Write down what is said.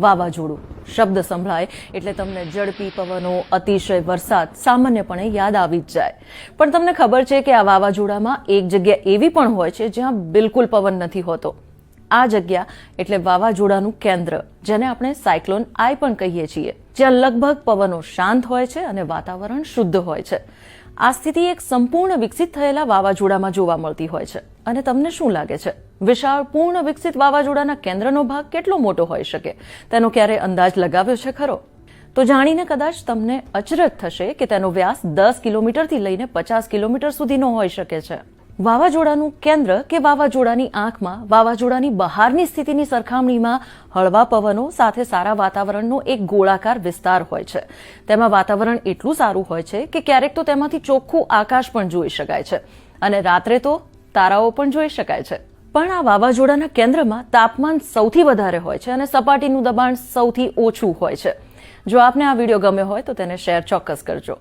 વાવાઝોડું શબ્દ સંભળાય એટલે તમને ઝડપી પવનો, અતિશય વરસાદ સામાન્યપણે યાદ આવી જ જાય. પણ તમને ખબર છે કે આ વાવાઝોડામાં એક જગ્યા એવી પણ હોય છે જ્યાં બિલકુલ પવન નથી હોતો. આ જગ્યા એટલે વાવાઝોડાનું કેન્દ્ર, જેને આપણે સાયક્લોન આઈ પણ કહીએ છીએ, જ્યાં લગભગ પવનો શાંત હોય છે અને વાતાવરણ શુદ્ધ હોય છે. આ સ્થિતિ એક સંપૂર્ણ વિકસિત થયેલા વાવાઝોડામાં જોવા મળતી હોય છે. અને તમને શું લાગે છે, વિશાળ પૂર્ણ વિકસિત વાવાઝોડાના કેન્દ્રનો ભાગ કેટલો મોટો હોઈ શકે? તેનો ક્યારે અંદાજ લગાવ્યો છે ખરો? તો જાણીને કદાચ તમને અચરજ થશે કે તેનો વ્યાસ 10 કિલોમીટરથી લઈને 50 કિલોમીટર સુધીનો હોઈ શકે છે. વાવાઝોડાનું કેન્દ્ર કે વાવાઝોડાની આંખમાં વાવાઝોડાની બહારની સ્થિતિની સરખામણીમાં હળવા પવનો સાથે સારા વાતાવરણનો એક ગોળાકાર વિસ્તાર હોય છે. તેમાં વાતાવરણ એટલું સારું હોય છે કે ક્યારેક તો તેમાંથી ચોખ્ખું આકાશ પણ જોઈ શકાય છે અને રાત્રે તો તારાઓ પણ જોઈ શકાય છે. પણ આ વાવાઝોડાના કેન્દ્રમાં તાપમાન સૌથી વધારે હોય છે અને સપાટીનું દબાણ સૌથી ઓછું હોય છે. જો આપને આ વિડીયો ગમ્યો હોય તો તેને શેર ચોક્કસ કરજો.